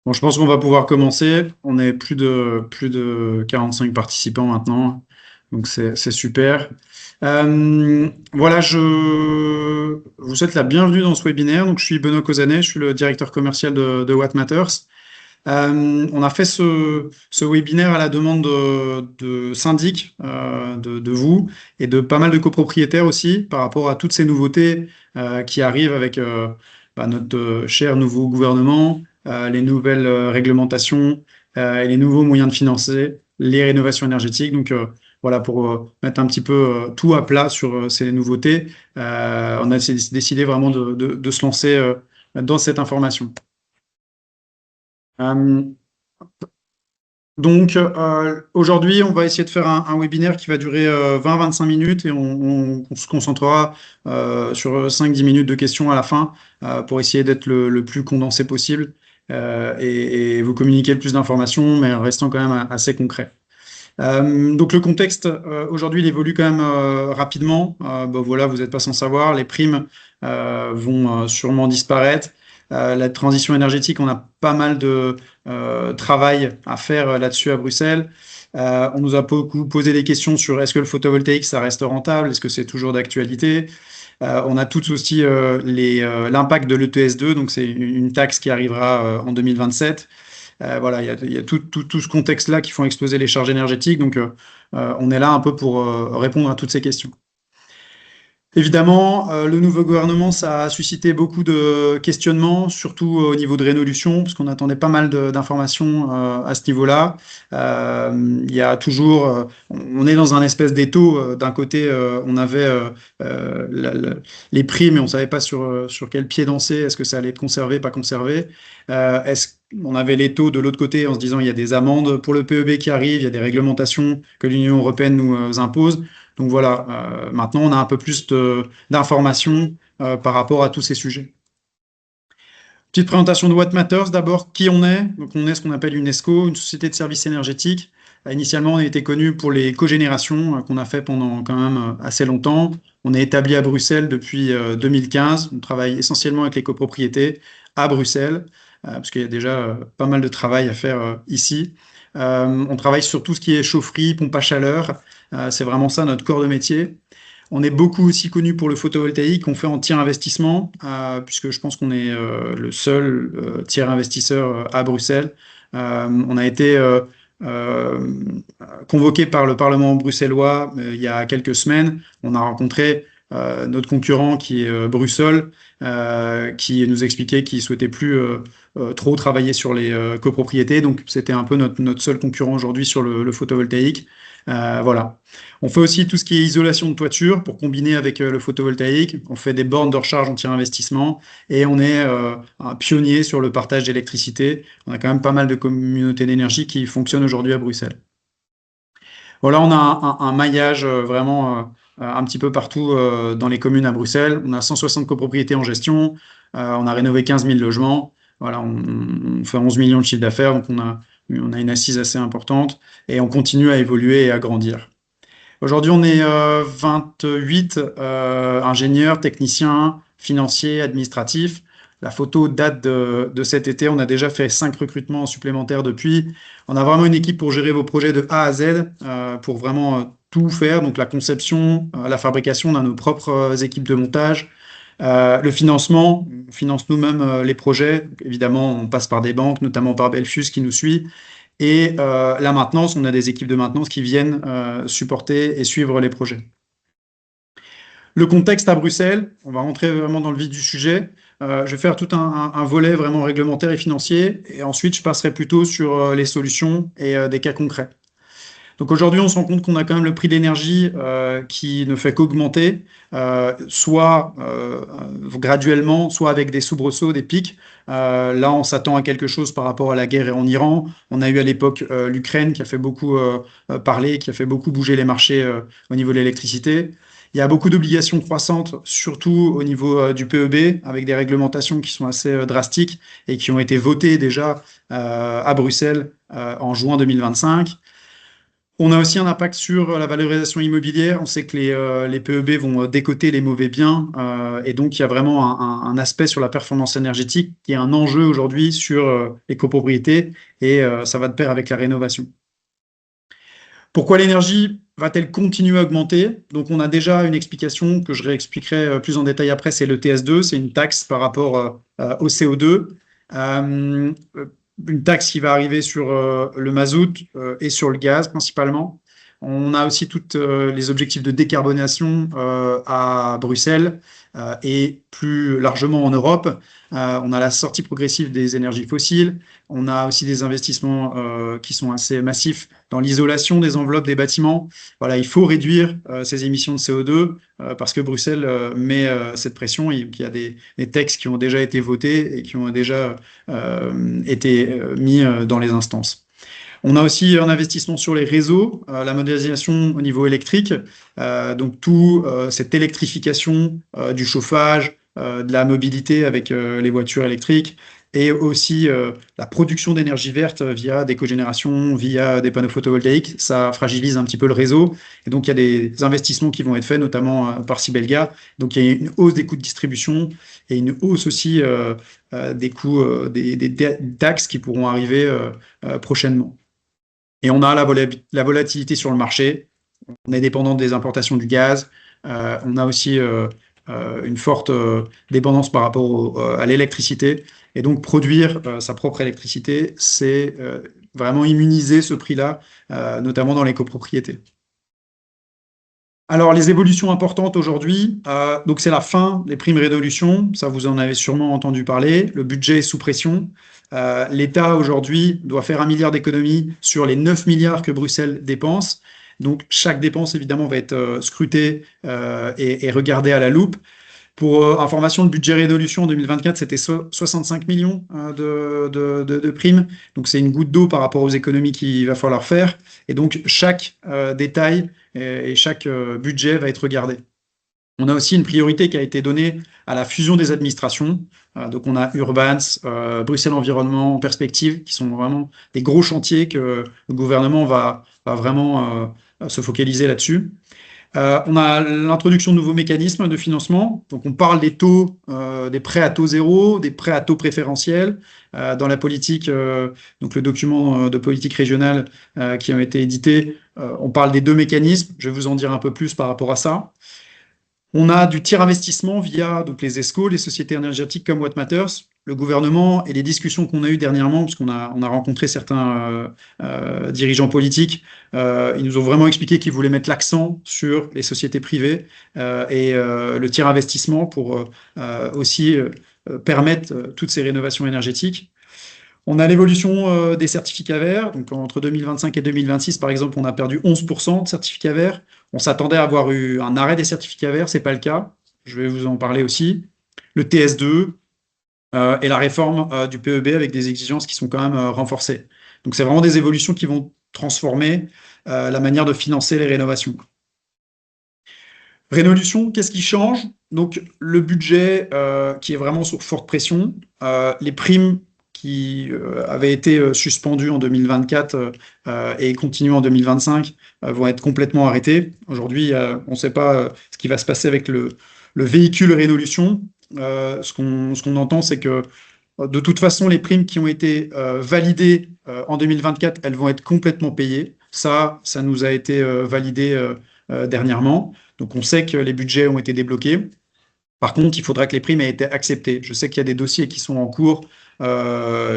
Bon, je pense qu'on va pouvoir commencer. On est plus de 45 participants maintenant, donc c'est super. Voilà, je vous souhaite la bienvenue dans ce webinaire. Donc, je suis Benoît Cozanet, je suis le directeur commercial de What Matters. On a fait ce webinaire à la demande de syndics, de vous, et de pas mal de copropriétaires aussi, par rapport à toutes ces nouveautés qui arrivent avec notre cher nouveau gouvernement, les nouvelles réglementations et les nouveaux moyens de financer les rénovations énergétiques. Donc voilà, pour mettre un petit peu tout à plat sur ces nouveautés, on a décidé vraiment de se lancer dans cette information. Euh, Donc, aujourd'hui, on va essayer de faire un webinaire qui va durer 20-25 minutes et on se concentrera sur 5-10 minutes de questions à la fin pour essayer d'être le plus condensé possible et vous communiquer le plus d'informations, mais en restant quand même assez concret. Donc, le contexte, aujourd'hui, il évolue quand même rapidement. Voilà, vous n'êtes pas sans savoir, les primes vont sûrement disparaître. La transition énergétique, on a pas mal de travail à faire là-dessus à Bruxelles. On nous a beaucoup posé des questions sur est-ce que le photovoltaïque, ça reste rentable? Est-ce que c'est toujours d'actualité? On a tous aussi l'impact de l'ETS2, donc c'est une taxe qui arrivera en 2027. Voilà, il y a tout ce contexte-là qui font exploser les charges énergétiques. Donc, on est là un peu pour répondre à toutes ces questions. Évidemment, le nouveau gouvernement, ça a suscité beaucoup de questionnements, surtout au niveau de Rénolution, parce qu'on attendait pas mal d'informations à ce niveau-là. Il y a toujours, on est dans un espèce d'étau. D'un côté, on avait les prix, mais on savait pas sur quel pied danser. Est-ce que ça allait être conservé, pas conservé? On avait les taux de l'autre côté en se disant il y a des amendes pour le PEB qui arrivent, il y a des réglementations que l'Union européenne nous impose. Donc voilà, maintenant on a un peu plus d'informations par rapport à tous ces sujets. Petite présentation de What Matters. D'abord, qui on est? Donc on est ce qu'on appelle une ESCO, une société de services énergétiques. Initialement, on a été connu pour les cogénérations qu'on a fait pendant quand même assez longtemps. On est établi à Bruxelles depuis 2015. On travaille essentiellement avec les copropriétés à Bruxelles, parce qu'il y a déjà pas mal de travail à faire ici. On travaille sur tout ce qui est chaufferie, pompe à chaleur. C'est vraiment ça notre corps de métier. On est beaucoup aussi connu pour le photovoltaïque qu'on fait en tiers investissement, puisque je pense qu'on est le seul tiers investisseur à Bruxelles. On a été convoqué par le Parlement bruxellois il y a quelques semaines. On a rencontré notre concurrent qui est Brussol, qui nous expliquait qu'il souhaitait plus trop travailler sur les copropriétés. Donc, c'était un peu notre seul concurrent aujourd'hui sur le photovoltaïque. Voilà. On fait aussi tout ce qui est isolation de toiture pour combiner avec le photovoltaïque. On fait des bornes de recharge anti-investissement et on est un pionnier sur le partage d'électricité. On a quand même pas mal de communautés d'énergie qui fonctionnent aujourd'hui à Bruxelles. Voilà, on a un maillage vraiment un petit peu partout dans les communes à Bruxelles. On a 160 copropriétés en gestion. On a rénové 15 000 logements. Voilà, on fait 11 millions de chiffre d'affaires, donc on a une assise assez importante et on continue à évoluer et à grandir. Aujourd'hui, on est 28 ingénieurs, techniciens, financiers, administratifs. La photo date de cet été. On a déjà fait 5 recrutements supplémentaires depuis. On a vraiment une équipe pour gérer vos projets de A à Z, pour vraiment tout faire. Donc la conception, la fabrication, on a nos propres équipes de montage. Le financement, on finance nous-mêmes les projets. Donc, évidemment, on passe par des banques, notamment par Belfius qui nous suit. Et la maintenance, on a des équipes de maintenance qui viennent supporter et suivre les projets. Le contexte à Bruxelles, on va rentrer vraiment dans le vif du sujet. Je vais faire tout un volet vraiment réglementaire et financier, et ensuite je passerai plutôt sur les solutions et des cas concrets. Donc aujourd'hui, on se rend compte qu'on a quand même le prix de l'énergie qui ne fait qu'augmenter, soit graduellement, soit avec des soubresauts, des pics. Là, on s'attend à quelque chose par rapport à la guerre en Iran. On a eu à l'époque l'Ukraine qui a fait beaucoup parler, qui a fait beaucoup bouger les marchés au niveau de l'électricité. Il y a beaucoup d'obligations croissantes, surtout au niveau du PEB, avec des réglementations qui sont assez drastiques et qui ont été votées déjà à Bruxelles en juin 2025. On a aussi un impact sur la valorisation immobilière. On sait que les PEB vont décoter les mauvais biens, et donc il y a vraiment un aspect sur la performance énergétique qui est un enjeu aujourd'hui sur les copropriétés, et ça va de pair avec la rénovation. Pourquoi l'énergie va-t-elle continuer à augmenter? Donc on a déjà une explication que je réexpliquerai plus en détail après, c'est le TS2, c'est une taxe par rapport au CO2. Euh, une taxe qui va arriver sur le mazout et sur le gaz principalement. On a aussi tous les objectifs de décarbonation à Bruxelles et plus largement en Europe. On a la sortie progressive des énergies fossiles. On a aussi des investissements qui sont assez massifs dans l'isolation des enveloppes des bâtiments. Voilà, il faut réduire ces émissions de CO2 parce que Bruxelles met cette pression. Il y a des textes qui ont déjà été votés et qui ont déjà été mis dans les instances. On a aussi un investissement sur les réseaux, la modernisation au niveau électrique, donc tout cette électrification du chauffage, de la mobilité avec les voitures électriques, et aussi la production d'énergie verte via des cogénérations, via des panneaux photovoltaïques. Ça fragilise un petit peu le réseau, et donc il y a des investissements qui vont être faits, notamment par Sibelga. Donc il y a une hausse des coûts de distribution et une hausse aussi des coûts des taxes qui pourront arriver prochainement. Et on a la volatilité sur le marché. On est dépendant des importations du gaz. On a aussi une forte dépendance par rapport à l'électricité. Et donc, produire sa propre électricité, c'est vraiment immuniser ce prix-là, notamment dans les copropriétés. Alors, les évolutions importantes aujourd'hui, donc c'est la fin des primes résolution, ça vous en avez sûrement entendu parler, le budget est sous pression. L'État aujourd'hui doit faire 1 milliard d'économies sur les 9 milliards que Bruxelles dépense. Donc chaque dépense évidemment va être scrutée et regardée à la loupe. Pour information, le budget résolution en 2024, c'était 65 millions de primes. Donc, c'est une goutte d'eau par rapport aux économies qu'il va falloir faire. Et donc, chaque détail et chaque budget va être regardé. On a aussi une priorité qui a été donnée à la fusion des administrations. Donc, on a Urbans, Bruxelles Environnement en perspective, qui sont vraiment des gros chantiers que le gouvernement va vraiment se focaliser là-dessus. On a l'introduction de nouveaux mécanismes de financement. Donc, on parle des taux, des prêts à taux zéro, des prêts à taux préférentiels. Dans la politique, donc le document de politique régionale qui a été édité, on parle des deux mécanismes. Je vais vous en dire un peu plus par rapport à ça. On a du tiers investissement via donc, les ESCO, les sociétés énergétiques comme What Matters. Le gouvernement et les discussions qu'on a eues dernièrement, parce qu'on a rencontré certains dirigeants politiques, ils nous ont vraiment expliqué qu'ils voulaient mettre l'accent sur les sociétés privées et le tiers investissement pour aussi permettre toutes ces rénovations énergétiques. On a l'évolution des certificats verts. Donc, entre 2025 et 2026, par exemple, on a perdu 11% de certificats verts. On s'attendait à avoir eu un arrêt des certificats verts, c'est pas le cas. Je vais vous en parler aussi. Le TS2 et la réforme du PEB avec des exigences qui sont quand même renforcées. Donc, c'est vraiment des évolutions qui vont transformer la manière de financer les rénovations. Révolution, qu'est-ce qui change? Donc, le budget qui est vraiment sous forte pression, les primes qui avaient été suspendues en 2024 et continuent en 2025 vont être complètement arrêtées. Aujourd'hui, on ne sait pas ce qui va se passer avec le véhicule Révolution. Ce qu'on entend, c'est que de toute façon, les primes qui ont été validées en 2024, elles vont être complètement payées. Ça nous a été validé dernièrement. Donc, on sait que les budgets ont été débloqués. Par contre, il faudra que les primes aient été acceptées. Je sais qu'il y a des dossiers qui sont en cours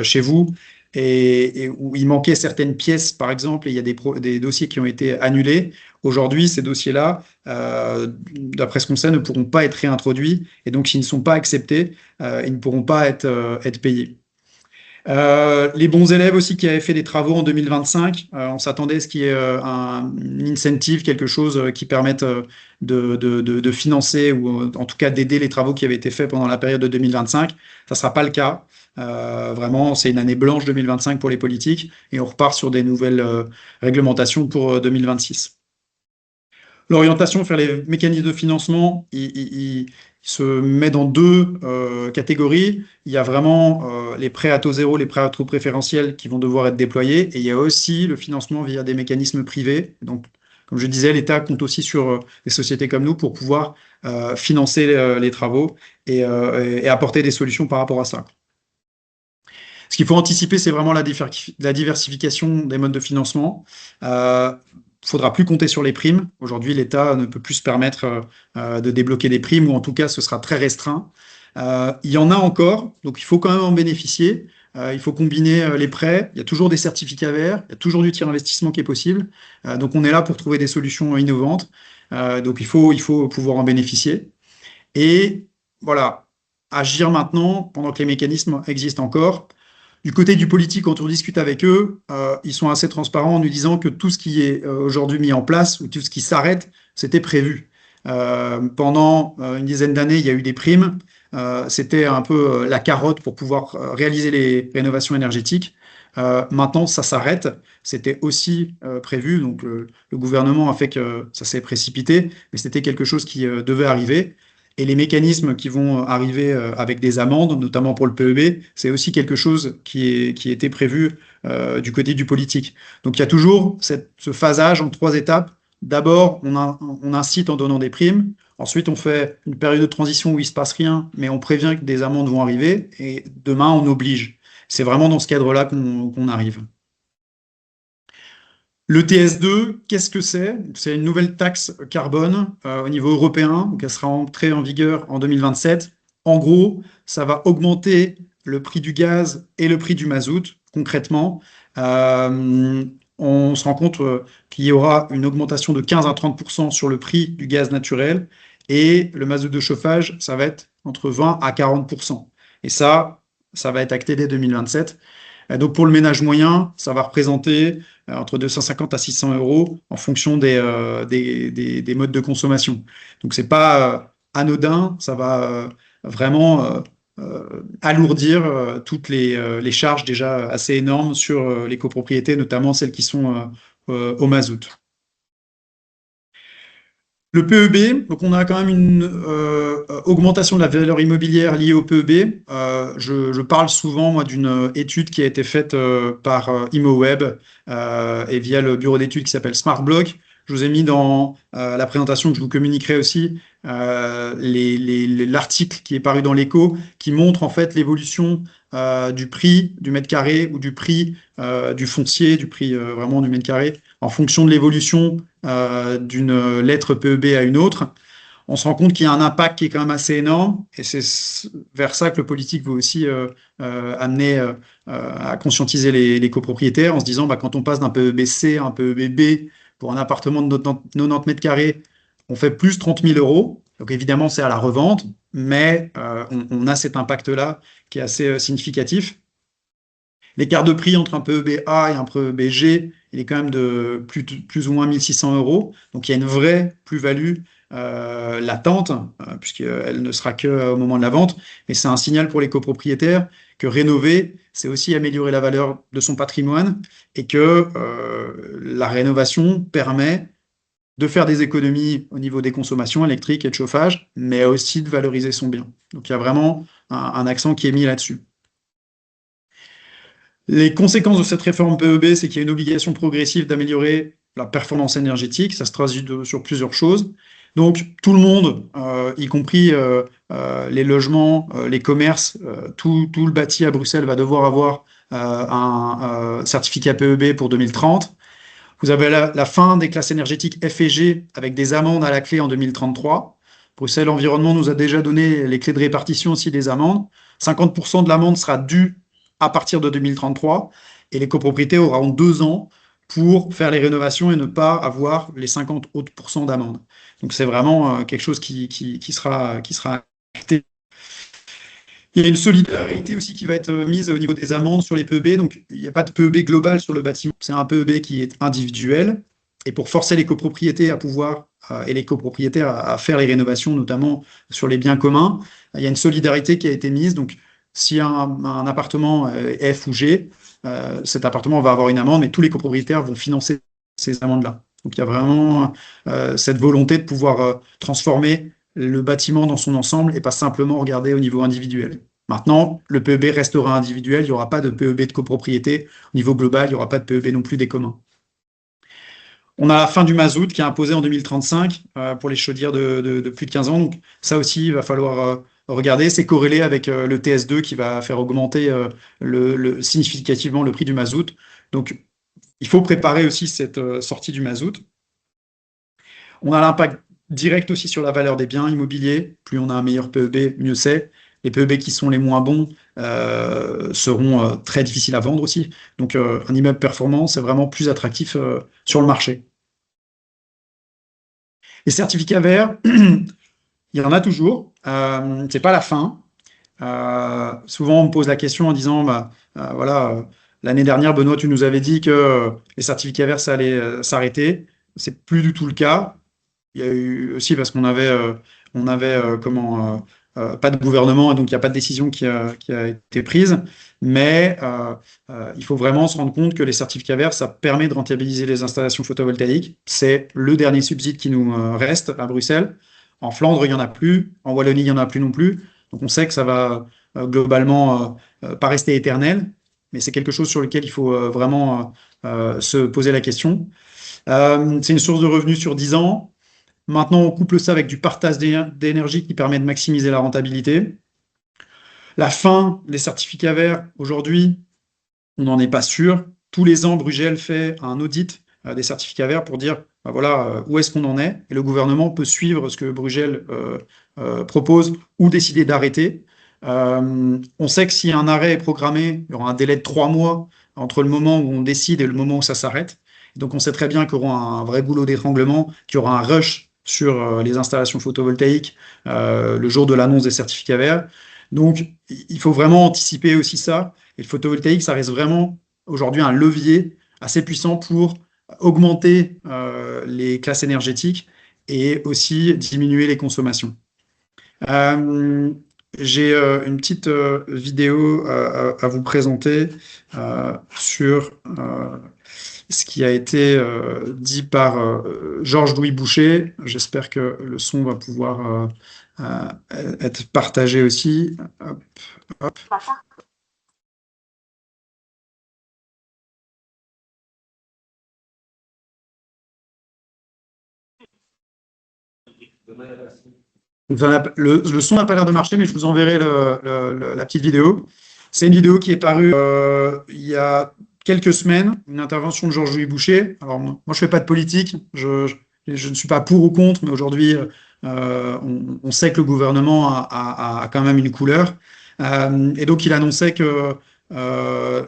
chez vous et où il manquait certaines pièces, par exemple, et il y a des dossiers qui ont été annulés. Aujourd'hui, ces dossiers-là, d'après ce qu'on sait, ne pourront pas être réintroduits. Et donc, s'ils ne sont pas acceptés, ils ne pourront pas être payés. Les bons élèves aussi qui avaient fait des travaux en 2025, on s'attendait à ce qu'il y ait un incentive, quelque chose qui permette de financer ou en tout cas d'aider les travaux qui avaient été faits pendant la période de 2025. Ça ne sera pas le cas. Vraiment, c'est une année blanche 2025 pour les politiques et on repart sur des nouvelles réglementations pour 2026. L'orientation vers les mécanismes de financement, il se met dans deux catégories. Il y a vraiment les prêts à taux zéro, les prêts à taux préférentiels qui vont devoir être déployés. Et il y a aussi le financement via des mécanismes privés. Donc, comme je disais, l'État compte aussi sur des sociétés comme nous pour pouvoir financer les travaux et apporter des solutions par rapport à ça. Ce qu'il faut anticiper, c'est vraiment la diversification des modes de financement. Il ne faudra plus compter sur les primes. Aujourd'hui, l'État ne peut plus se permettre de débloquer des primes, ou en tout cas, ce sera très restreint. Il y en a encore, donc il faut quand même en bénéficier. Il faut combiner les prêts. Il y a toujours des certificats verts, il y a toujours du tiers investissement qui est possible. Donc on est là pour trouver des solutions innovantes. Donc il faut pouvoir en bénéficier. Et voilà, agir maintenant pendant que les mécanismes existent encore. Du côté du politique, quand on discute avec eux, ils sont assez transparents en nous disant que tout ce qui est aujourd'hui mis en place ou tout ce qui s'arrête, c'était prévu. Pendant une dizaine d'années, il y a eu des primes. C'était un peu la carotte pour pouvoir réaliser les rénovations énergétiques. Maintenant, ça s'arrête. C'était aussi prévu. Donc, le gouvernement a fait que ça s'est précipité, mais c'était quelque chose qui devait arriver. Et les mécanismes qui vont arriver avec des amendes, notamment pour le PEB, c'est aussi quelque chose qui était prévu du côté du politique. Donc il y a toujours ce phasage en trois étapes. D'abord, on incite en donnant des primes. Ensuite, on fait une période de transition où il ne se passe rien, mais on prévient que des amendes vont arriver. Et demain, on oblige. C'est vraiment dans ce cadre-là qu'on arrive. Le TS2, qu'est-ce que c'est? C'est une nouvelle taxe carbone au niveau européen, donc elle sera entrée en vigueur en 2027. En gros, ça va augmenter le prix du gaz et le prix du mazout, concrètement. Euh, on se rend compte qu'il y aura une augmentation de 15 à 30% sur le prix du gaz naturel, et le mazout de chauffage, ça va être entre 20 à 40%. Et ça va être acté dès 2027. Donc pour le ménage moyen, ça va représenter entre 250 à 600 euros en fonction des modes de consommation. Donc c'est pas anodin, ça va vraiment alourdir toutes les charges déjà assez énormes sur les copropriétés, notamment celles qui sont au mazout. Le PEB, donc on a quand même une augmentation de la valeur immobilière liée au PEB. Je parle souvent, moi, d'une étude qui a été faite par ImoWeb et via le bureau d'études qui s'appelle SmartBlock. Je vous ai mis dans la présentation que je vous communiquerai aussi l'article qui est paru dans l'Echo qui montre en fait l'évolution du prix du mètre carré ou du prix du foncier, du prix vraiment du mètre carré en fonction de l'évolution d'une lettre PEB à une autre. On se rend compte qu'il y a un impact qui est quand même assez énorme, et c'est vers ça que le politique veut aussi amener à conscientiser les copropriétaires en se disant quand on passe d'un PEB C à un PEB B pour un appartement de 90 mètres carrés, on fait plus 30 000 euros. Donc évidemment, c'est à la revente, mais on a cet impact-là qui est assez significatif. L'écart de prix entre un PEB A et un PEB G, il est quand même de plus ou moins 1600 euros. Donc il y a une vraie plus-value latente, puisqu'elle ne sera qu'au moment de la vente. Mais c'est un signal pour les copropriétaires que rénover, c'est aussi améliorer la valeur de son patrimoine, et que la rénovation permet de faire des économies au niveau des consommations électriques et de chauffage, mais aussi de valoriser son bien. Donc il y a vraiment un accent qui est mis là-dessus. Les conséquences de cette réforme PEB, c'est qu'il y a une obligation progressive d'améliorer la performance énergétique. Ça se traduit sur plusieurs choses. Donc, tout le monde, y compris les logements, les commerces, tout le bâti à Bruxelles va devoir avoir un certificat PEB pour 2030. Vous avez la fin des classes énergétiques F et G avec des amendes à la clé en 2033. Bruxelles Environnement nous a déjà donné les clés de répartition aussi des amendes. 50% de l'amende sera due à partir de 2033, et les copropriétés auront 2 ans pour faire les rénovations et ne pas avoir les 50 autres pourcents d'amende. Donc c'est vraiment quelque chose qui sera acté. Il y a une solidarité aussi qui va être mise au niveau des amendes sur les PEB. Donc il n'y a pas de PEB global sur le bâtiment, c'est un PEB qui est individuel. Et pour forcer les copropriétés à pouvoir et les copropriétaires à faire les rénovations, notamment sur les biens communs, il y a une solidarité qui a été mise. Donc s'il y a un appartement F ou G, cet appartement va avoir une amende, mais tous les copropriétaires vont financer ces amendes-là. Donc il y a vraiment cette volonté de pouvoir transformer le bâtiment dans son ensemble et pas simplement regarder au niveau individuel. Maintenant, le PEB restera individuel, il n'y aura pas de PEB de copropriété. Au niveau global, il n'y aura pas de PEB non plus des communs. On a la fin du mazout qui est imposé en 2035 pour les chaudières de plus de 15 ans. Donc ça aussi, il va falloir regarder. C'est corrélé avec le TS2 qui va faire augmenter significativement le prix du mazout. Donc il faut préparer aussi cette sortie du mazout. On a l'impact direct aussi sur la valeur des biens immobiliers. Plus on a un meilleur PEB, mieux c'est. Les PEB qui sont les moins bons seront très difficiles à vendre aussi. Donc un immeuble performant, c'est vraiment plus attractif sur le marché. Les certificats verts, il y en a toujours. C'est pas la fin. Souvent, on me pose la question en disant, voilà, l'année dernière, Benoît, tu nous avais dit que les certificats verts, ça allait s'arrêter. C'est plus du tout le cas. Il y a eu aussi parce qu'on avait, pas de gouvernement et donc il n'y a pas de décision qui a été prise. Mais il faut vraiment se rendre compte que les certificats verts, ça permet de rentabiliser les installations photovoltaïques. C'est le dernier subside qui nous reste à Bruxelles. En Flandre, il n'y en a plus. En Wallonie, il n'y en a plus non plus. Donc on sait que ça va globalement pas rester éternel. Mais c'est quelque chose sur lequel il faut vraiment se poser la question. C'est une source de revenus sur 10 ans. Maintenant, on couple ça avec du partage d'énergie qui permet de maximiser la rentabilité. La fin des certificats verts, aujourd'hui, on n'en est pas sûr. Tous les ans, Bruegel fait un audit des certificats verts pour dire voilà, où est-ce qu'on en est. Et le gouvernement peut suivre ce que Bruegel propose ou décider d'arrêter. On sait que si un arrêt est programmé, il y aura un délai de 3 mois entre le moment où on décide et le moment où ça s'arrête. Donc on sait très bien qu'il y aura un vrai goulot d'étranglement, qu'il y aura un rush sur les installations photovoltaïques le jour de l'annonce des certificats verts. Donc il faut vraiment anticiper aussi ça. Et le photovoltaïque, ça reste vraiment aujourd'hui un levier assez puissant pour augmenter les classes énergétiques et aussi diminuer les consommations. J'ai une petite vidéo à vous présenter sur ce qui a été dit par Georges-Louis Boucher. J'espère que le son va pouvoir être partagé aussi. Hop, hop. Le son n'a pas l'air de marcher, mais je vous enverrai la petite vidéo. C'est une vidéo qui est parue il y a quelques semaines, une intervention de Georges-Louis Boucher. Alors, moi, je ne fais pas de politique, je ne suis pas pour ou contre, mais aujourd'hui, on sait que le gouvernement a quand même une couleur. Et donc, il annonçait que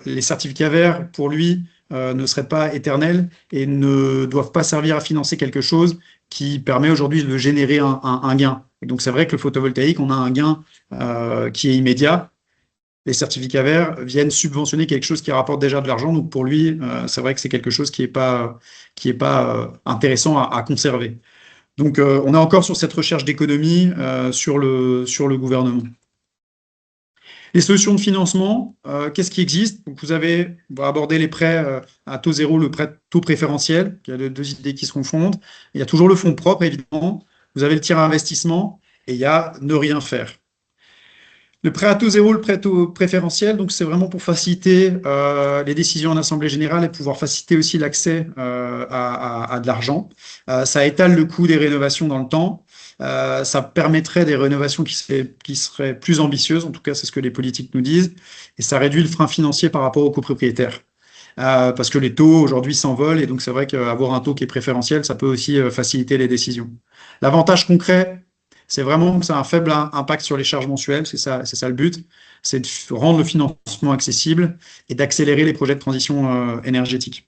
les certificats verts, pour lui, ne seraient pas éternels et ne doivent pas servir à financer quelque chose qui permet aujourd'hui de générer un gain. Et donc, c'est vrai que le photovoltaïque, on a un gain qui est immédiat. Les certificats verts viennent subventionner quelque chose qui rapporte déjà de l'argent. Donc, pour lui, c'est vrai que c'est quelque chose qui n'est pas intéressant à conserver. Donc, on est encore sur cette recherche d'économie sur le gouvernement. Les solutions de financement, qu'est-ce qui existe? Donc, on va aborder les prêts à taux zéro, le prêt taux préférentiel. Il y a deux idées qui se confondent. Il y a toujours le fonds propre, évidemment. Vous avez le tiers investissement et il y a ne rien faire. Le prêt à taux zéro, le prêt taux préférentiel, donc c'est vraiment pour faciliter les décisions en assemblée générale et pouvoir faciliter aussi l'accès à de l'argent. Ça étale le coût des rénovations dans le temps. Ça permettrait des rénovations qui seraient plus ambitieuses, en tout cas c'est ce que les politiques nous disent, et ça réduit le frein financier par rapport aux copropriétaires. Parce que les taux aujourd'hui s'envolent et donc c'est vrai qu'avoir un taux qui est préférentiel, ça peut aussi faciliter les décisions. L'avantage concret, c'est vraiment que ça a un faible impact sur les charges mensuelles, c'est ça le but, c'est de rendre le financement accessible et d'accélérer les projets de transition énergétique.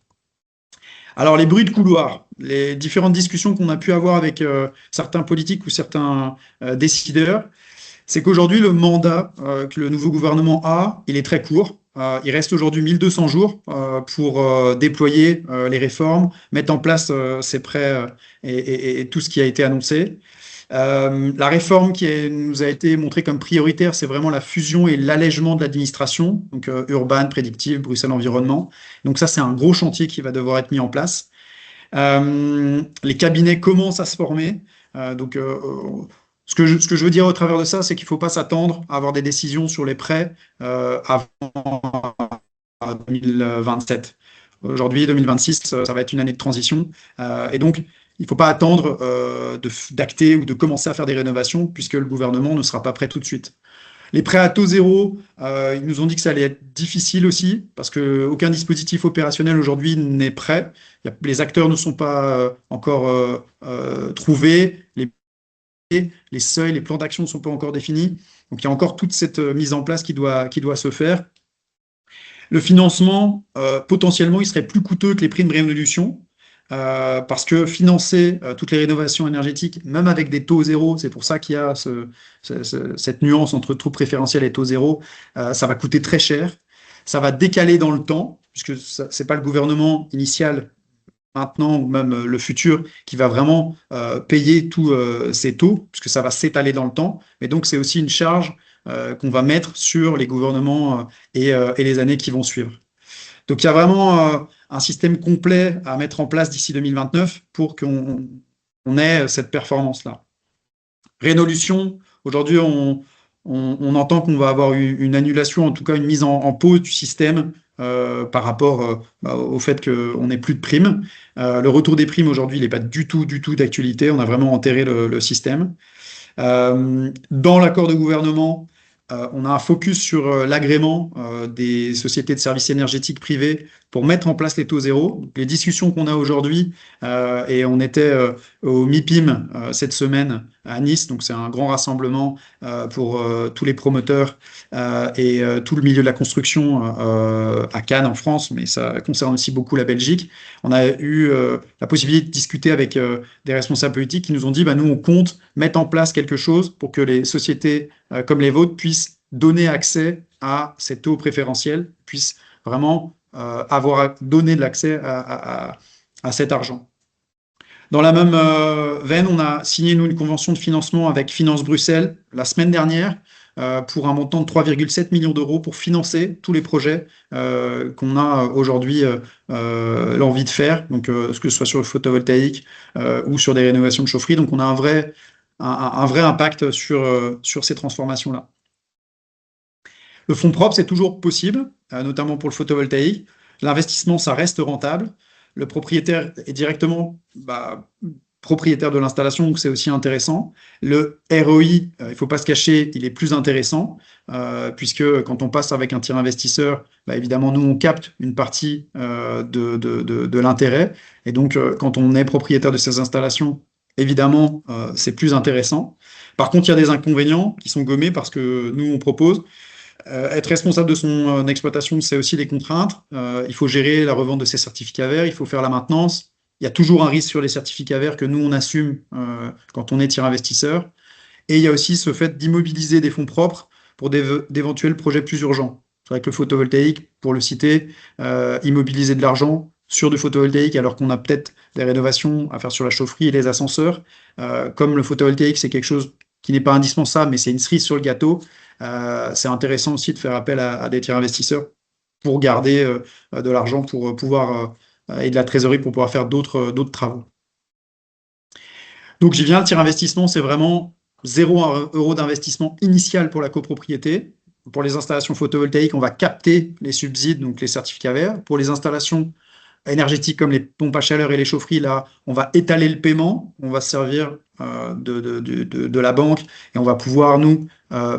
Alors, les bruits de couloir, les différentes discussions qu'on a pu avoir avec certains politiques ou certains décideurs, c'est qu'aujourd'hui, le mandat que le nouveau gouvernement a, il est très court. Il reste aujourd'hui 1200 jours pour déployer les réformes, mettre en place ces prêts et tout ce qui a été annoncé. La réforme qui nous a été montrée comme prioritaire, c'est vraiment la fusion et l'allègement de l'administration, donc Urban, Prédictive, Bruxelles Environnement. Donc ça, c'est un gros chantier qui va devoir être mis en place. Les cabinets commencent à se former. Donc, ce que je veux dire au travers de ça, c'est qu'il ne faut pas s'attendre à avoir des décisions sur les prêts avant 2027. Aujourd'hui, 2026, ça va être une année de transition. Et donc, il ne faut pas attendre d'acter ou de commencer à faire des rénovations puisque le gouvernement ne sera pas prêt tout de suite. Les prêts à taux zéro, ils nous ont dit que ça allait être difficile aussi, parce qu'aucun dispositif opérationnel aujourd'hui n'est prêt. Les acteurs ne sont pas encore trouvés, les seuils, les plans d'action ne sont pas encore définis. Donc il y a encore toute cette mise en place qui doit se faire. Le financement, potentiellement, il serait plus coûteux que les primes de révolution. Parce que financer toutes les rénovations énergétiques, même avec des taux zéro, c'est pour ça qu'il y a cette nuance entre taux préférentiel et taux zéro, ça va coûter très cher. Ça va décaler dans le temps, puisque ce n'est pas le gouvernement initial maintenant ou même le futur qui va vraiment payer tous ces taux, puisque ça va s'étaler dans le temps. Mais donc, c'est aussi une charge qu'on va mettre sur les gouvernements et les années qui vont suivre. Donc, il y a vraiment un système complet à mettre en place d'ici 2029 pour qu'on ait cette performance-là. Résolution, aujourd'hui, on entend qu'on va avoir une annulation, en tout cas une mise en pause du système par rapport au fait qu'on n'ait plus de primes. Le retour des primes, aujourd'hui, il n'est pas du tout d'actualité. On a vraiment enterré le système. Dans l'accord de gouvernement, on a un focus sur l'agrément des sociétés de services énergétiques privées pour mettre en place les taux zéro. Donc, les discussions qu'on a aujourd'hui, et on était au MIPIM cette semaine à Nice, donc c'est un grand rassemblement pour tous les promoteurs et tout le milieu de la construction à Cannes en France, mais ça concerne aussi beaucoup la Belgique. On a eu la possibilité de discuter avec des responsables politiques qui nous ont dit, nous on compte mettre en place quelque chose pour que les sociétés comme les vôtres puissent donner accès à ces taux préférentiels, puissent vraiment avoir donné de l'accès à cet argent. Dans la même veine, on a signé nous une convention de financement avec Finance Bruxelles la semaine dernière pour un montant de 3,7 millions d'euros pour financer tous les projets qu'on a aujourd'hui l'envie de faire, donc que ce soit sur le photovoltaïque ou sur des rénovations de chaufferie. Donc on a un vrai impact sur ces transformations-là. Le fonds propre, c'est toujours possible, notamment pour le photovoltaïque. L'investissement, ça reste rentable. Le propriétaire est directement propriétaire de l'installation, donc c'est aussi intéressant. Le ROI, il ne faut pas se cacher, il est plus intéressant, puisque quand on passe avec un tiers investisseur, évidemment, nous, on capte une partie de l'intérêt. Et donc, quand on est propriétaire de ces installations, évidemment, c'est plus intéressant. Par contre, il y a des inconvénients qui sont gommés parce que nous, on propose être responsable de son exploitation, c'est aussi des contraintes. Il faut gérer la revente de ses certificats verts, il faut faire la maintenance. Il y a toujours un risque sur les certificats verts que nous, on assume quand on est tiers investisseur. Et il y a aussi ce fait d'immobiliser des fonds propres pour d'éventuels projets plus urgents. C'est vrai que le photovoltaïque, pour le citer, immobiliser de l'argent sur du photovoltaïque alors qu'on a peut-être des rénovations à faire sur la chaufferie et les ascenseurs. Comme le photovoltaïque, c'est quelque chose qui n'est pas indispensable, mais c'est une cerise sur le gâteau. C'est intéressant aussi de faire appel à des tiers investisseurs pour garder de l'argent pour pouvoir et de la trésorerie pour pouvoir faire d'autres travaux. Donc j'y viens, le tiers investissement, c'est vraiment 0 € d'investissement initial pour la copropriété. Pour les installations photovoltaïques, on va capter les subsides, donc les certificats verts. Pour les installations énergétiques comme les pompes à chaleur et les chaufferies, là, on va étaler le paiement, on va se servir de la banque et on va pouvoir, nous,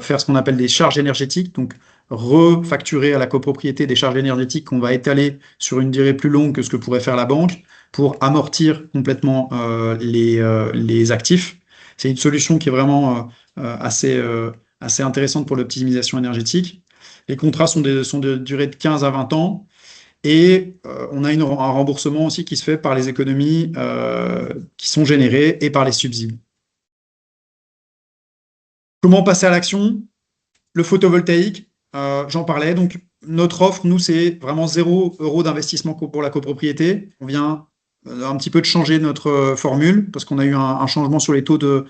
faire ce qu'on appelle des charges énergétiques, donc refacturer à la copropriété des charges énergétiques qu'on va étaler sur une durée plus longue que ce que pourrait faire la banque pour amortir complètement les actifs. C'est une solution qui est vraiment assez intéressante pour l'optimisation énergétique. Les contrats sont de durée de 15 à 20 ans. Et on a un remboursement aussi qui se fait par les économies qui sont générées et par les subsides. Comment passer à l'action? Le photovoltaïque, j'en parlais. Donc, notre offre, nous, c'est vraiment 0 € d'investissement pour la copropriété. On vient un petit peu de changer notre formule parce qu'on a eu un changement sur les taux de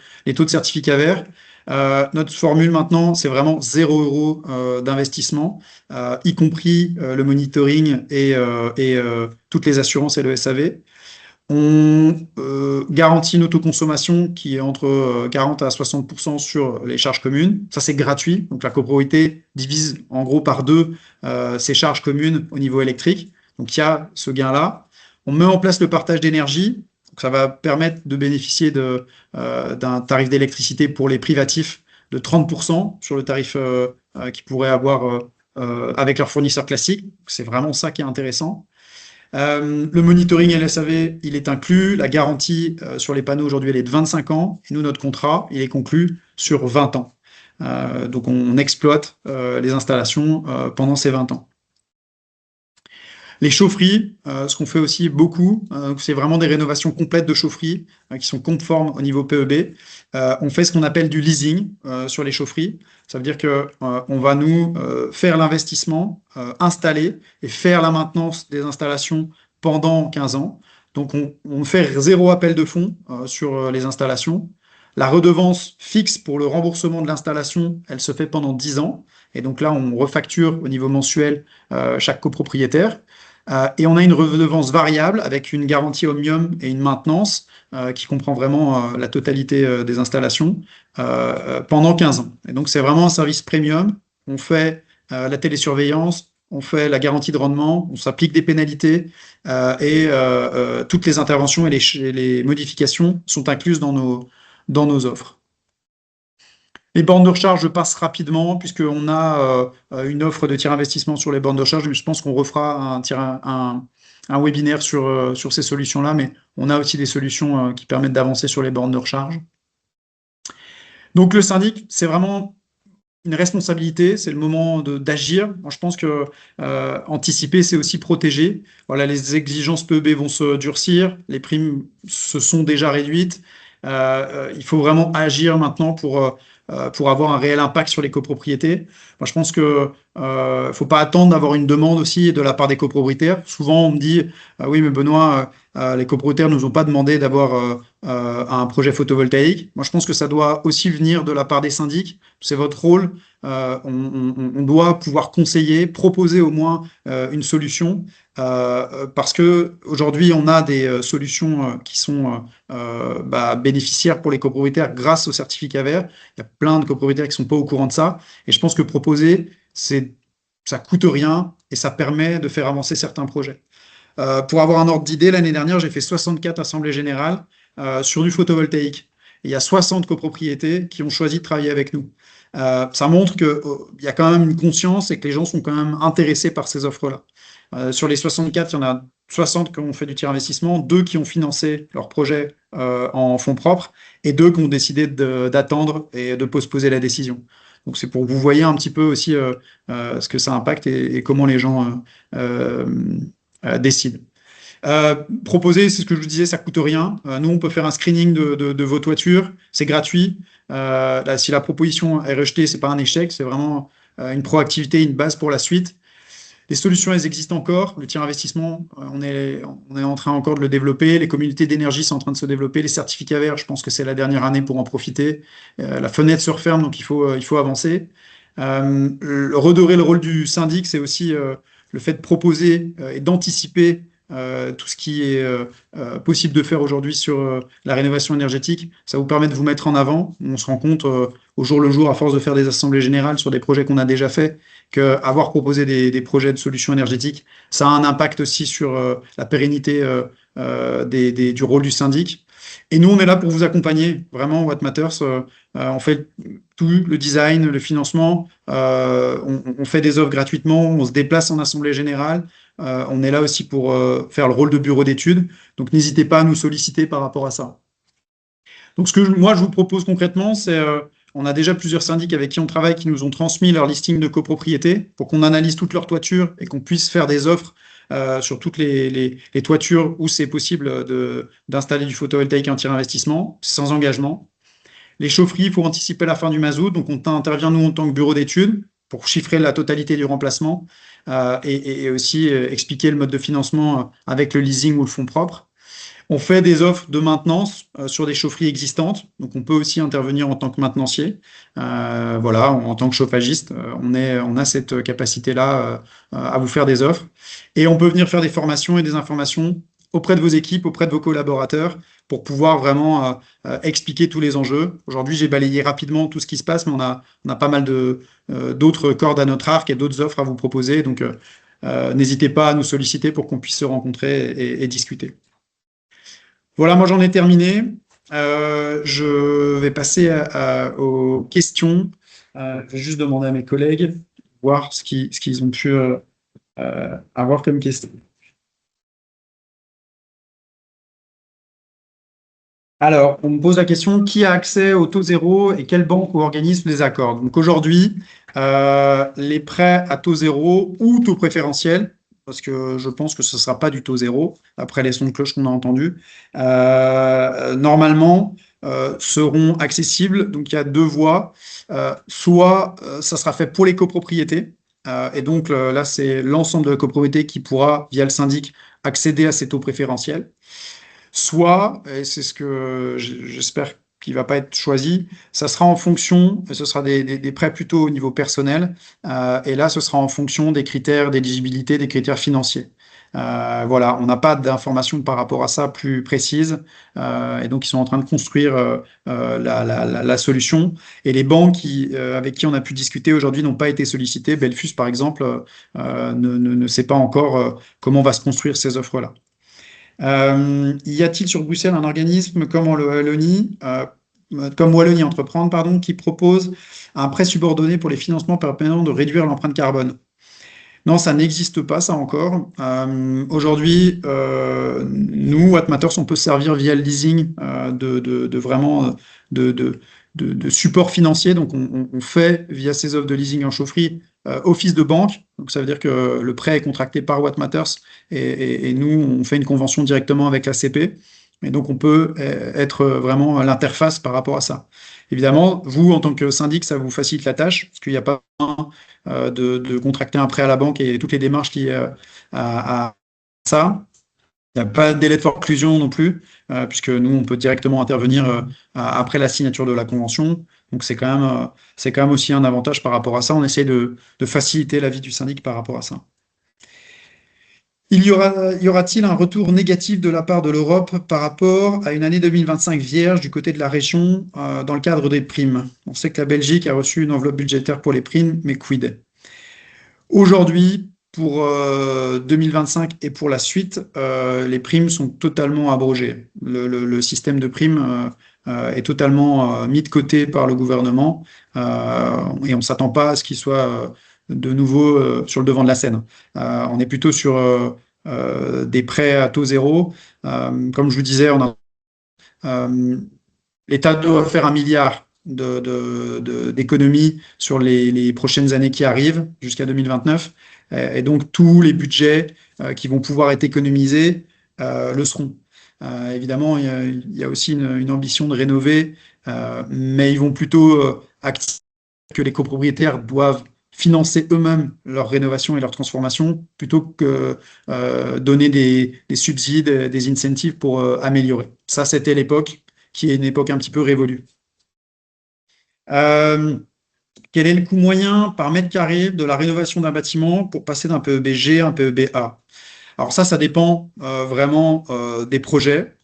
certificats verts. Notre formule maintenant, c'est vraiment 0 € d'investissement, y compris le monitoring et toutes les assurances et le SAV. On garantit une autoconsommation qui est entre 40 à 60% sur les charges communes. Ça, c'est gratuit. Donc, la copropriété divise en gros par deux ses charges communes au niveau électrique. Donc, il y a ce gain-là. On met en place le partage d'énergie. Donc, ça va permettre de bénéficier d'un tarif d'électricité pour les privatifs de 30% sur le tarif qu'ils pourraient avoir avec leur fournisseur classique. C'est vraiment ça qui est intéressant. Le monitoring LSAV, il est inclus. La garantie sur les panneaux aujourd'hui, elle est de 25 ans. Et nous, notre contrat, il est conclu sur 20 ans. Donc, on exploite les installations pendant ces 20 ans. Les chaufferies, ce qu'on fait aussi beaucoup, c'est vraiment des rénovations complètes de chaufferies qui sont conformes au niveau PEB. On fait ce qu'on appelle du leasing sur les chaufferies. Ça veut dire que on va nous faire l'investissement, installer et faire la maintenance des installations pendant 15 ans. Donc on fait zéro appel de fonds sur les installations. La redevance fixe pour le remboursement de l'installation, elle se fait pendant 10 ans. Et donc là, on refacture au niveau mensuel chaque copropriétaire. Et on a une redevance variable avec une garantie Omnium et une maintenance qui comprend vraiment la totalité des installations pendant 15 ans. Et donc, c'est vraiment un service premium. On fait la télésurveillance, on fait la garantie de rendement, on s'applique des pénalités et toutes les interventions et les modifications sont incluses dans nos offres. Les bornes de recharge, je passe rapidement, puisqu'on a une offre de tiers investissement sur les bornes de recharge, mais je pense qu'on refera un webinaire sur ces solutions-là, mais on a aussi des solutions qui permettent d'avancer sur les bornes de recharge. Donc le syndic, c'est vraiment une responsabilité, c'est le moment d'agir. Moi, je pense que anticiper, c'est aussi protéger. Voilà, les exigences PEB vont se durcir, les primes se sont déjà réduites. Il faut vraiment agir maintenant pour avoir un réel impact sur les copropriétés. Moi, je pense que faut pas attendre d'avoir une demande aussi de la part des copropriétaires. Souvent, on me dit oui, mais Benoît, les copropriétaires nous ont pas demandé d'avoir un projet photovoltaïque. Moi, je pense que ça doit aussi venir de la part des syndics. C'est votre rôle. On doit pouvoir conseiller, proposer au moins une solution. Parce que aujourd'hui, on a des solutions qui sont bénéficiaires pour les copropriétaires grâce au certificat vert. Il y a plein de copropriétaires qui sont pas au courant de ça. Et je pense que proposer, ça coûte rien et ça permet de faire avancer certains projets. Pour avoir un ordre d'idée, l'année dernière, j'ai fait 64 assemblées générales sur du photovoltaïque. Et il y a 60 copropriétés qui ont choisi de travailler avec nous. Ça montre qu'il y a quand même une conscience et que les gens sont quand même intéressés par ces offres-là. Sur les 64, il y en a 60 qui ont fait du tiers investissement, 2 qui ont financé leur projet en fonds propres et 2 qui ont décidé d'attendre et de postposer la décision. Donc c'est pour que vous voyez un petit peu aussi ce que ça impacte et comment les gens décident. Proposer, c'est ce que je vous disais, ça coûte rien. Nous, on peut faire un screening de vos toitures, c'est gratuit. Là, si la proposition est rejetée, c'est pas un échec, c'est vraiment une proactivité, une base pour la suite. Les solutions, elles existent encore. Le tiers investissement, on est en train encore de le développer. Les communautés d'énergie sont en train de se développer. Les certificats verts, je pense que c'est la dernière année pour en profiter. La fenêtre se referme, donc il faut avancer. Redorer le rôle du syndic, c'est aussi le fait de proposer et d'anticiper tout ce qui est possible de faire aujourd'hui sur la rénovation énergétique. Ça vous permet de vous mettre en avant. On se rend compte au jour le jour, à force de faire des assemblées générales sur des projets qu'on a déjà faits, qu'avoir proposé des projets de solutions énergétiques, ça a un impact aussi sur la pérennité du rôle du syndic. Et nous, on est là pour vous accompagner. Vraiment, Watt Matters, on fait tout, le design, le financement. On fait des offres gratuitement. On se déplace en assemblée générale. On est là aussi pour faire le rôle de bureau d'études. Donc, n'hésitez pas à nous solliciter par rapport à ça. Donc, ce que moi, je vous propose concrètement, c'est on a déjà plusieurs syndics avec qui on travaille qui nous ont transmis leur listing de copropriété pour qu'on analyse toutes leurs toitures et qu'on puisse faire des offres sur toutes les toitures où c'est possible d'installer du photovoltaïque en tiers investissement, sans engagement. Les chaufferies, il faut anticiper la fin du mazout, donc on intervient nous en tant que bureau d'études pour chiffrer la totalité du remplacement et aussi expliquer le mode de financement avec le leasing ou le fonds propre. On fait des offres de maintenance sur des chaufferies existantes, donc on peut aussi intervenir en tant que maintenancier. Voilà, en tant que chauffagiste, on a cette capacité-là à vous faire des offres. Et on peut venir faire des formations et des informations auprès de vos équipes, auprès de vos collaborateurs, pour pouvoir vraiment expliquer tous les enjeux. Aujourd'hui, j'ai balayé rapidement tout ce qui se passe, mais on a pas mal d'autres cordes à notre arc et d'autres offres à vous proposer. Donc, n'hésitez pas à nous solliciter pour qu'on puisse se rencontrer et discuter. Voilà, moi j'en ai terminé. Je vais passer aux questions. Je vais juste demander à mes collègues, voir ce qu'ils ont pu avoir comme question. Alors, on me pose la question, qui a accès au taux zéro et quelle banque ou organisme les accorde? Donc aujourd'hui, les prêts à taux zéro ou taux préférentiel, parce que je pense que ce ne sera pas du taux zéro, après les sons de cloche qu'on a entendus, normalement seront accessibles. Donc il y a deux voies. Soit ça sera fait pour les copropriétés, et donc là, c'est l'ensemble de la copropriété qui pourra, via le syndic, accéder à ces taux préférentiels. Soit, et c'est ce que j'espère qu'il ne va pas être choisi, ça sera en fonction, ce sera des prêts plutôt au niveau personnel, et là, ce sera en fonction des critères d'éligibilité, des critères financiers. Voilà, on n'a pas d'informations par rapport à ça plus précises, et donc ils sont en train de construire la solution. Et les banques avec qui on a pu discuter aujourd'hui n'ont pas été sollicitées. Belfus, par exemple, ne sait pas encore comment va se construire ces offres-là. Y a-t-il sur Bruxelles un organisme comme Wallonie Entreprendre, pardon, qui propose un prêt subordonné pour les financements permettant de réduire l'empreinte carbone? Non, ça n'existe pas, ça encore. Aujourd'hui, nous, Wattmatters, on peut se servir via le leasing de vraiment de support financier. Donc, on fait via ces offres de leasing en chaufferie office de banque. Donc, ça veut dire que le prêt est contracté par Wattmatters et nous, on fait une convention directement avec la CP. Et donc, on peut être vraiment à l'interface par rapport à ça. Évidemment, vous, en tant que syndic, ça vous facilite la tâche, parce qu'il n'y a pas besoin de contracter un prêt à la banque et toutes les démarches qui à ça. Il n'y a pas de délai de forclusion non plus, puisque nous, on peut directement intervenir après la signature de la convention. Donc, c'est quand même aussi un avantage par rapport à ça. On essaie de faciliter la vie du syndic par rapport à ça. Y aura-t-il un retour négatif de la part de l'Europe par rapport à une année 2025 vierge du côté de la région dans le cadre des primes? On sait que la Belgique a reçu une enveloppe budgétaire pour les primes, mais quid? Aujourd'hui, pour 2025 et pour la suite, les primes sont totalement abrogées. Le système de primes est totalement mis de côté par le gouvernement et on ne s'attend pas à ce qu'il soit de nouveau sur le devant de la scène. On est plutôt sur des prêts à taux zéro. Comme je vous disais, l'État doit faire 1 milliard d'économies sur les prochaines années qui arrivent jusqu'à 2029. Et donc, tous les budgets qui vont pouvoir être économisés le seront. Évidemment, il y a aussi une ambition de rénover, mais ils vont plutôt activer que les copropriétaires doivent financer eux-mêmes leur rénovation et leur transformation plutôt que donner des subsides, des incentives pour améliorer. Ça, c'était l'époque qui est une époque un petit peu révolue. Quel est le coût moyen par mètre carré de la rénovation d'un bâtiment pour passer d'un PEB G à un PEB A? Alors ça dépend vraiment des projets,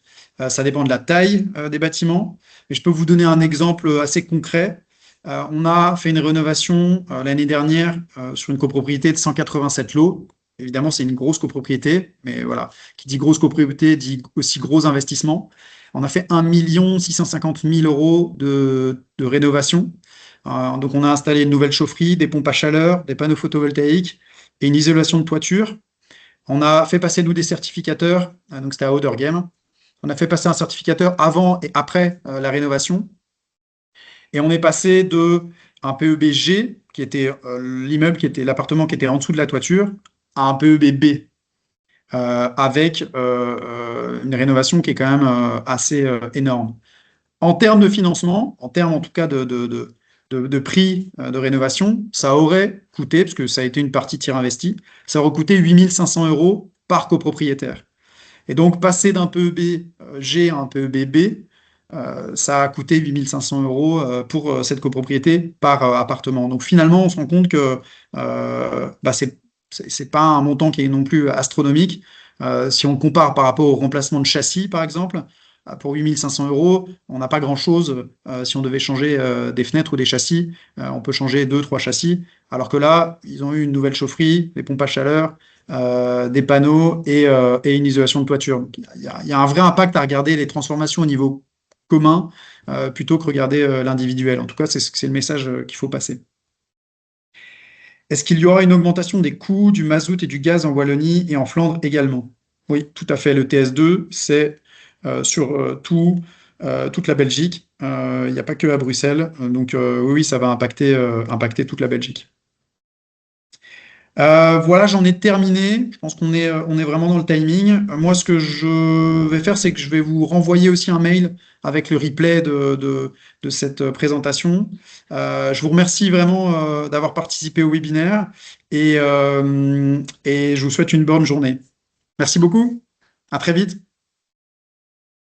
ça dépend de la taille des bâtiments. Mais je peux vous donner un exemple assez concret. On a fait une rénovation l'année dernière sur une copropriété de 187 lots. Évidemment, c'est une grosse copropriété, mais voilà, qui dit grosse copropriété dit aussi gros investissement. On a fait 1 650 000 € de rénovation. Donc, on a installé une nouvelle chaufferie, des pompes à chaleur, des panneaux photovoltaïques et une isolation de toiture. On a fait passer, nous, des certificateurs, donc c'était à Other Game. On a fait passer un certificateur avant et après la rénovation. Et on est passé de un PEB G, qui était l'appartement qui était en dessous de la toiture, à un PEB B, avec une rénovation qui est quand même assez énorme. En termes de financement, en termes en tout cas de prix de rénovation, ça aurait coûté, parce que ça a été une partie tir investi, ça aurait coûté 8 500 € par copropriétaire. Et donc, passer d'un PEB G à un PEB B, ça a coûté 8 500 € pour cette copropriété par appartement. Donc, finalement, on se rend compte que c'est pas un montant qui est non plus astronomique. Si on compare par rapport au remplacement de châssis, par exemple, pour 8 500 €, on n'a pas grand-chose. Si on devait changer des fenêtres ou des châssis, on peut changer 2, 3 châssis. Alors que là, ils ont eu une nouvelle chaufferie, des pompes à chaleur, des panneaux et une isolation de toiture. Donc, il y a un vrai impact à regarder les transformations au niveau commun plutôt que regarder l'individuel. En tout cas, c'est le message qu'il faut passer. Est-ce qu'il y aura une augmentation des coûts du mazout et du gaz en Wallonie et en Flandre également? Oui, tout à fait. Le TS2, c'est sur toute la Belgique. Il n'y a pas que à Bruxelles. Donc oui, oui, ça va impacter toute la Belgique. Voilà, j'en ai terminé. Je pense qu'on est vraiment dans le timing. Moi, ce que je vais faire, c'est que je vais vous renvoyer aussi un mail avec le replay de cette présentation. Je vous remercie vraiment d'avoir participé au webinaire et je vous souhaite une bonne journée. Merci beaucoup. À très vite.